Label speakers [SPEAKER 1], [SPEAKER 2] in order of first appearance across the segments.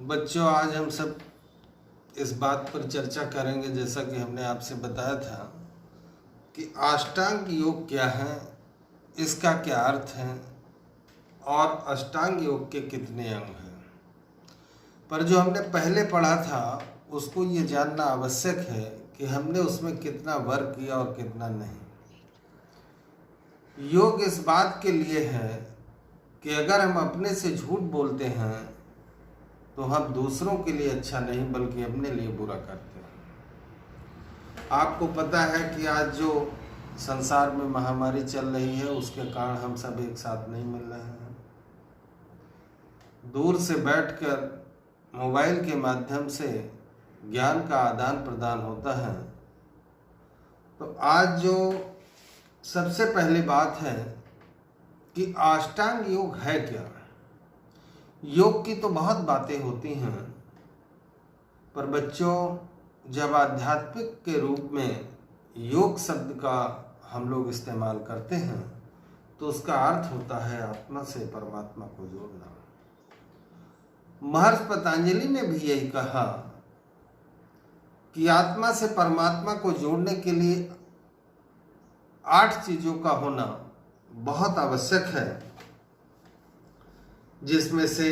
[SPEAKER 1] बच्चों, आज हम सब इस बात पर चर्चा करेंगे, जैसा कि हमने आपसे बताया था कि अष्टांग योग क्या है, इसका क्या अर्थ है और अष्टांग योग के कितने अंग हैं। पर जो हमने पहले पढ़ा था उसको ये जानना आवश्यक है कि हमने उसमें कितना वर्क किया और कितना नहीं। योग इस बात के लिए है कि अगर हम अपने से झूठ बोलते हैं तो हम दूसरों के लिए अच्छा नहीं बल्कि अपने लिए बुरा करते हैं। आपको पता है कि आज जो संसार में महामारी चल रही है उसके कारण हम सब एक साथ नहीं मिल रहे हैं। दूर से बैठकर मोबाइल के माध्यम से ज्ञान का आदान प्रदान होता है। तो आज जो सबसे पहली बात है कि अष्टांग योग है क्या। योग की तो बहुत बातें होती हैं, पर बच्चों, जब आध्यात्मिक के रूप में योग शब्द का हम लोग इस्तेमाल करते हैं तो उसका अर्थ होता है आत्मा से परमात्मा को जोड़ना। महर्षि पतंजलि ने भी यही कहा कि आत्मा से परमात्मा को जोड़ने के लिए 8 चीजों का होना बहुत आवश्यक है, जिसमें से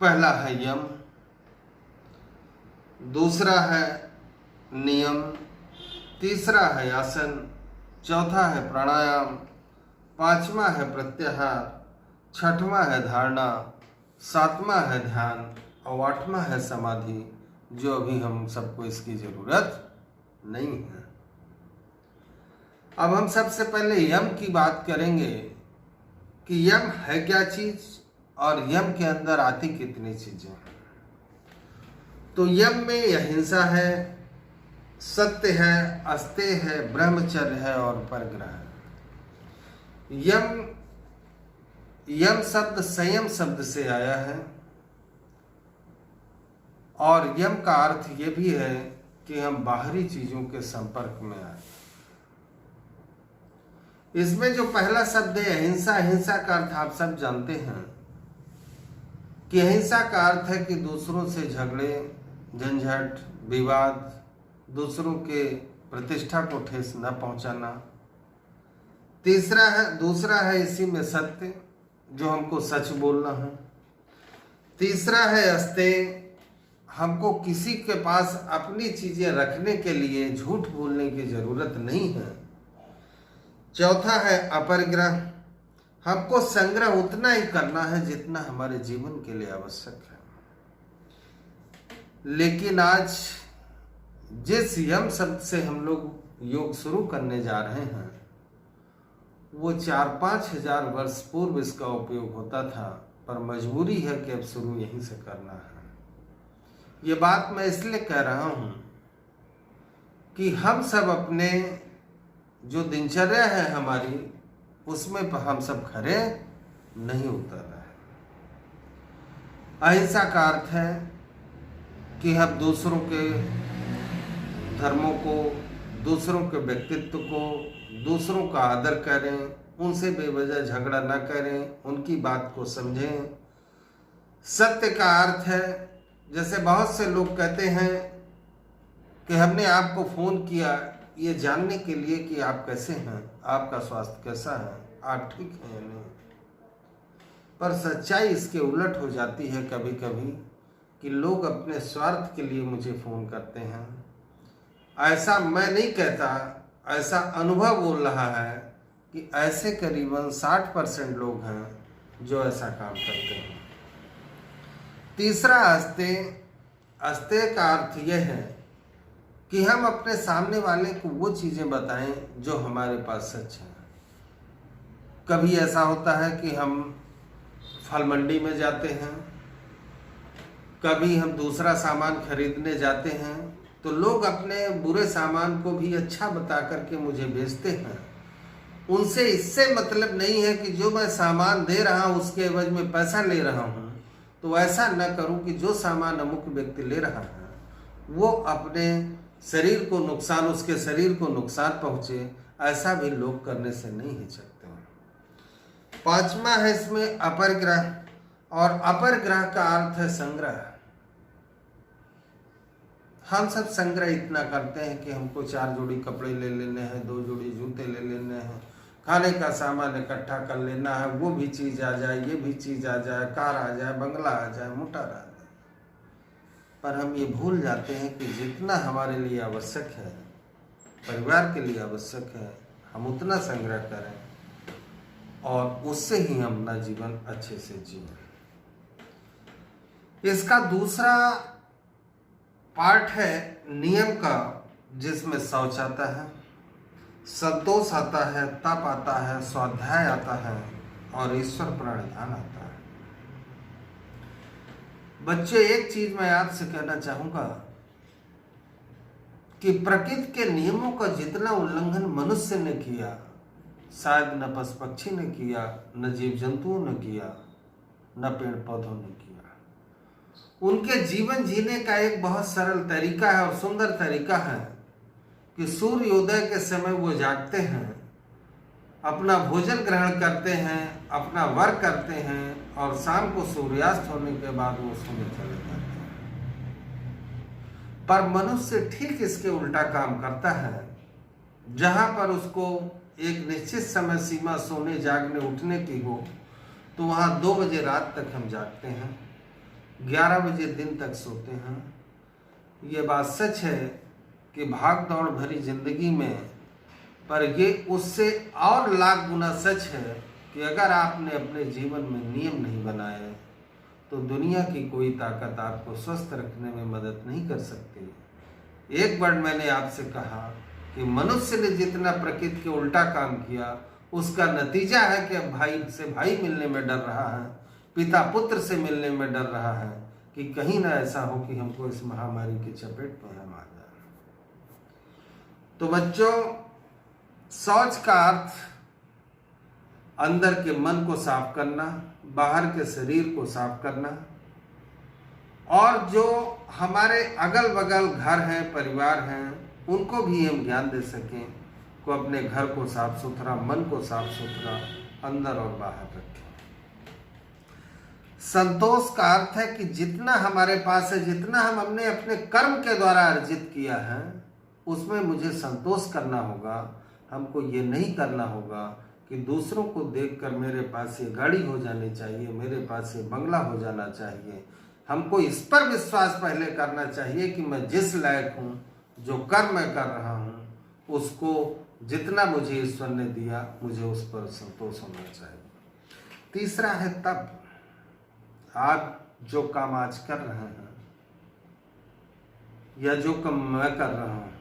[SPEAKER 1] पहला है यम, दूसरा है नियम, तीसरा है आसन, चौथा है प्राणायाम, पांचवा है प्रत्याहार, छठवां है धारणा, सातवां है ध्यान और 8वां है समाधि, जो अभी हम सबको इसकी जरूरत नहीं है। अब हम सबसे पहले यम की बात करेंगे कि यम है क्या चीज और यम के अंदर आती कितनी चीजें हैं। तो यम में अहिंसा है, सत्य है, अस्तेय है, ब्रह्मचर्य है और परग्रह है। यम शब्द संयम शब्द से आया है और यम का अर्थ ये भी है कि हम बाहरी चीजों के संपर्क में आए। इसमें जो पहला शब्द है अहिंसा, अहिंसा का अर्थ आप सब जानते हैं कि अहिंसा का अर्थ है कि दूसरों से झगड़े, झंझट, विवाद, दूसरों के प्रतिष्ठा को ठेस न पहुंचाना। दूसरा है इसी में सत्य, जो हमको सच बोलना है। तीसरा है अस्तेय, हमको किसी के पास अपनी चीजें रखने के लिए झूठ बोलने की जरूरत नहीं है। चौथा है अपरिग्रह, हमको संग्रह उतना ही करना है जितना हमारे जीवन के लिए आवश्यक है। लेकिन आज जिस यम शब्द से हम लोग योग शुरू करने जा रहे हैं वो 4-5 हजार वर्ष पूर्व इसका उपयोग होता था, पर मजबूरी है कि अब शुरू यहीं से करना है। ये बात मैं इसलिए कह रहा हूं कि हम सब अपने जो दिनचर्या है हमारी, उसमें हम सब खरे नहीं उतर रहे हैं। अहिंसा का अर्थ है कि हम दूसरों के धर्मों को, दूसरों के व्यक्तित्व को, दूसरों का आदर करें, उनसे बेवजह झगड़ा न करें, उनकी बात को समझें। सत्य का अर्थ है, जैसे बहुत से लोग कहते हैं कि हमने आपको फोन किया ये जानने के लिए कि आप कैसे हैं, आपका स्वास्थ्य कैसा है, आप ठीक हैं या नहीं। पर सच्चाई इसके उलट हो जाती है कभी कभी कि लोग अपने स्वार्थ के लिए मुझे फोन करते हैं। ऐसा मैं नहीं कहता, ऐसा अनुभव बोल रहा है कि ऐसे करीबन 60% लोग हैं जो ऐसा काम करते हैं। तीसरा अस्तेय, अस्तेय का अर्थ यह है कि हम अपने सामने वाले को वो चीजें बताएं जो हमारे पास सच है। कभी ऐसा होता है कि हम फल मंडी में जाते हैं, कभी हम दूसरा सामान खरीदने जाते हैं, तो लोग अपने बुरे सामान को भी अच्छा बता करके मुझे बेचते हैं। उनसे इससे मतलब नहीं है कि जो मैं सामान दे रहा हूं उसके एवज में पैसा ले रहा हूं, तो ऐसा न करूं कि जो सामान अमुक व्यक्ति ले रहा है वो अपने शरीर को नुकसान, उसके शरीर को नुकसान पहुंचे। ऐसा भी लोग करने से नहीं हिचकते हैं। 5वां है इसमें अपरिग्रह, और अपरिग्रह का अर्थ है संग्रह। हम सब संग्रह इतना करते हैं कि हमको 4 जोड़ी कपड़े ले लेने हैं, 2 जोड़ी जूते ले लेने हैं, खाने का सामान इकट्ठा कर लेना है, वो भी चीज आ जाए, ये भी चीज आ जाए, कार आ जाए, बंगला आ जाए, मोटर आ जाए। पर हम ये भूल जाते हैं कि जितना हमारे लिए आवश्यक है, परिवार के लिए आवश्यक है, हम उतना संग्रह करें और उससे ही हम अपना जीवन अच्छे से जिएं। इसका दूसरा पार्ट है नियम का, जिसमें शौच आता है, संतोष आता है, तप आता है, स्वाध्याय आता है और ईश्वर प्रणिधान आता है। बच्चे, एक चीज मैं आपसे कहना चाहूंगा कि प्रकृति के नियमों का जितना उल्लंघन मनुष्य ने किया, शायद न पशु पक्षी ने किया, न जीव जंतुओं ने किया, न पेड़ पौधों ने किया। उनके जीवन जीने का एक बहुत सरल तरीका है और सुंदर तरीका है कि सूर्योदय के समय वो जागते हैं, अपना भोजन ग्रहण करते हैं, अपना वर्क करते हैं और शाम को सूर्यास्त होने के बाद वो सोने चले जाते हैं। पर मनुष्य ठीक इसके उल्टा काम करता है। जहां पर उसको एक निश्चित समय सीमा सोने जागने उठने की हो, तो वहां 2 बजे रात तक हम जागते हैं, 11 बजे दिन तक सोते हैं। ये बात सच है कि भाग दौड़ भरी जिंदगी में, पर ये उससे और लाख गुना सच है कि अगर आपने अपने जीवन में नियम नहीं बनाए तो दुनिया की कोई ताकत आपको स्वस्थ रखने में मदद नहीं कर सकती। एक बार मैंने आपसे कहा कि मनुष्य ने जितना प्रकृति के उल्टा काम किया, उसका नतीजा है कि अब भाई से भाई मिलने में डर रहा है, पिता पुत्र से मिलने में डर रहा है कि कहीं ना ऐसा हो कि हमको इस महामारी की चपेट में हम आ जाए। तो बच्चों, शौच का अर्थ अंदर के मन को साफ करना, बाहर के शरीर को साफ करना, और जो हमारे अगल बगल घर हैं, परिवार हैं, उनको भी हम ज्ञान दे सकें को अपने घर को साफ सुथरा, मन को साफ सुथरा अंदर और बाहर रखें। संतोष का अर्थ है कि जितना हमारे पास है, जितना हमने अपने कर्म के द्वारा अर्जित किया है, उसमें मुझे संतोष करना होगा। हमको ये नहीं करना होगा कि दूसरों को देखकर मेरे पास ये गाड़ी हो जानी चाहिए, मेरे पास ये बंगला हो जाना चाहिए। हमको इस पर विश्वास पहले करना चाहिए कि मैं जिस लायक हूँ, जो कर्म मैं कर रहा हूँ, उसको जितना मुझे ईश्वर ने दिया, मुझे उस पर संतोष होना चाहिए। तीसरा है तप। आप जो काम आज कर रहे हैं, या जो काम मैं कर रहा हूँ,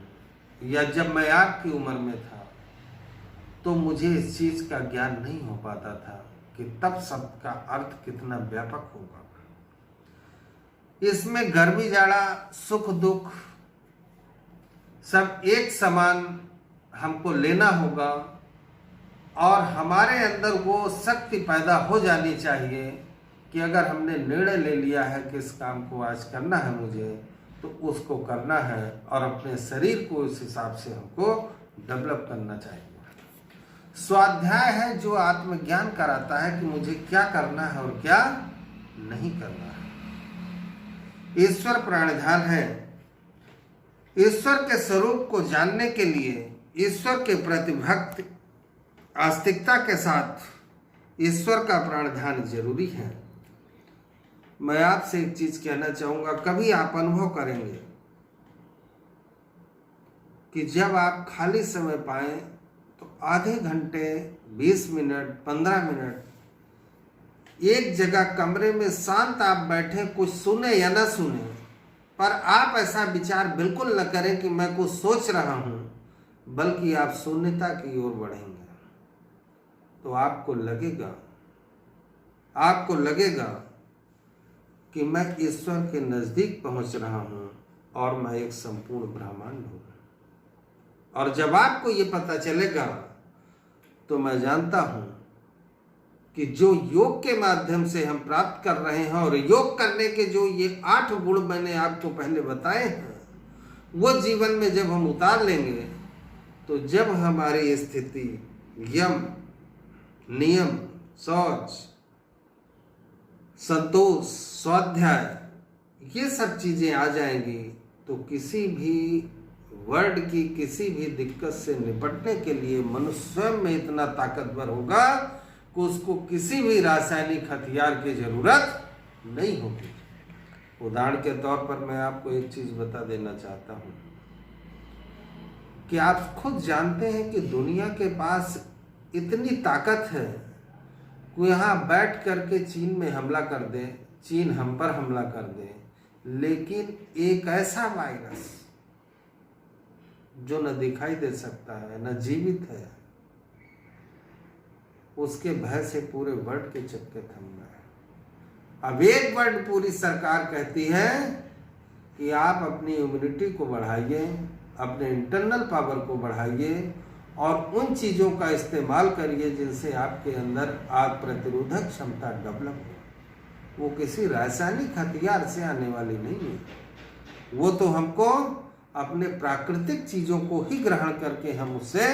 [SPEAKER 1] या जब मैं आपकी उम्र में था, तो मुझे इस चीज का ज्ञान नहीं हो पाता था कि तप शब्द का अर्थ कितना व्यापक होगा। इसमें गर्मी जाड़ा, सुख दुख सब एक समान हमको लेना होगा और हमारे अंदर वो शक्ति पैदा हो जानी चाहिए कि अगर हमने निर्णय ले लिया है कि इस काम को आज करना है मुझे, तो उसको करना है और अपने शरीर को इस हिसाब से हमको डेवलप करना चाहिए। स्वाध्याय है जो आत्मज्ञान कराता है कि मुझे क्या करना है और क्या नहीं करना है। ईश्वर प्राणिधान है। ईश्वर के स्वरूप को जानने के लिए ईश्वर के प्रति भक्ति आस्तिकता के साथ ईश्वर का प्राणिधान जरूरी है। मैं आपसे एक चीज कहना चाहूंगा, कभी आप अनुभव करेंगे कि जब आप खाली समय पाएं तो आधे घंटे, 20 मिनट, 15 मिनट एक जगह कमरे में शांत आप बैठे, कुछ सुने या ना सुने, पर आप ऐसा विचार बिल्कुल न करें कि मैं कुछ सोच रहा हूं, बल्कि आप शून्यता की ओर बढ़ेंगे। तो आपको लगेगा कि मैं ईश्वर के नजदीक पहुंच रहा हूं और मैं एक संपूर्ण ब्रह्मांड हूं। और जब आपको ये पता चलेगा, तो मैं जानता हूं कि जो योग के माध्यम से हम प्राप्त कर रहे हैं और योग करने के जो ये 8 गुण मैंने आपको पहले बताए हैं, वो जीवन में जब हम उतार लेंगे, तो जब हमारी स्थिति यम, नियम, शौच संतोष, स्वाध्याय, ये सब चीजें आ जाएंगी तो किसी भी वर्ल्ड की किसी भी दिक्कत से निपटने के लिए मनुष्य स्वयं में इतना ताकतवर होगा कि उसको किसी भी रासायनिक हथियार की जरूरत नहीं होगी। उदाहरण के तौर पर मैं आपको एक चीज बता देना चाहता हूं कि आप खुद जानते हैं कि दुनिया के पास इतनी ताकत है कि यहाँ बैठ करके चीन में हमला कर दे, चीन हम पर हमला कर दे, लेकिन एक ऐसा वायरस जो न दिखाई दे सकता है न जीवित है, उसके भय से पूरे वर्ल्ड के चक्के थम गए। अब एक वर्ल्ड पूरी सरकार कहती है कि आप अपनी इम्यूनिटी को बढ़ाइए, अपने इंटरनल पावर को बढ़ाइए और उन चीज़ों का इस्तेमाल करिए जिनसे आपके अंदर आग प्रतिरोधक क्षमता डेवलप हो। वो किसी रासायनिक हथियार से आने वाली नहीं है, वो तो हमको अपने प्राकृतिक चीज़ों को ही ग्रहण करके हम उससे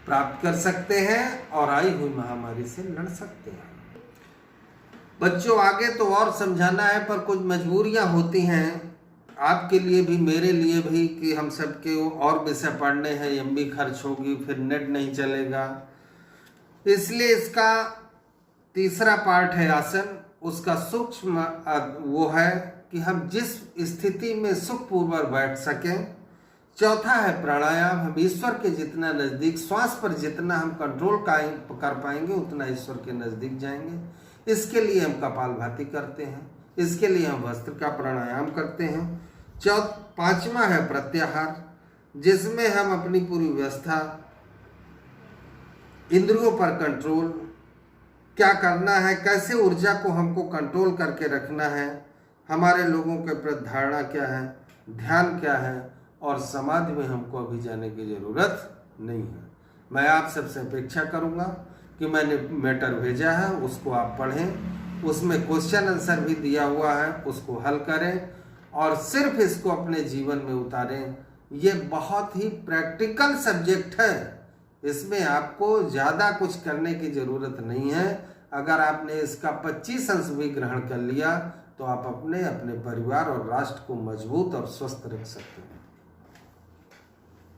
[SPEAKER 1] प्राप्त कर सकते हैं और आई हुई महामारी से लड़ सकते हैं। बच्चों, आगे तो और समझाना है पर कुछ मजबूरियां होती हैं आपके लिए भी मेरे लिए भी कि हम सबके और विषय पढ़ने हैं, एमबी खर्च होगी, फिर नेट नहीं चलेगा, इसलिए इसका तीसरा पार्ट है आसन। उसका सूक्ष्म वो है कि हम जिस स्थिति में सुखपूर्वक बैठ सकें। चौथा है प्राणायाम। हम ईश्वर के जितना नज़दीक, श्वास पर जितना हम कंट्रोल कर पाएंगे उतना ईश्वर के नज़दीक जाएंगे। इसके लिए हम कपालभाति करते हैं, इसके लिए हम वस्त्र का प्राणायाम करते हैं। पांचवा है प्रत्याहार, जिसमें हम अपनी पूरी व्यवस्था, इंद्रियों पर कंट्रोल क्या करना है, कैसे ऊर्जा को हमको कंट्रोल करके रखना है, हमारे लोगों के प्रति धारणा क्या है, ध्यान क्या है, और समाधि में हमको अभी जाने की जरूरत नहीं है। मैं आप सबसे अपेक्षा करूंगा कि मैंने मैटर भेजा है उसको आप पढ़ें, उसमें क्वेश्चन आंसर भी दिया हुआ है, उसको हल करें और सिर्फ इसको अपने जीवन में उतारें। ये बहुत ही प्रैक्टिकल सब्जेक्ट है, इसमें आपको ज़्यादा कुछ करने की ज़रूरत नहीं है। अगर आपने इसका 25 अंश भी ग्रहण कर लिया तो आप अपने परिवार और राष्ट्र को मजबूत और स्वस्थ रख सकते हैं।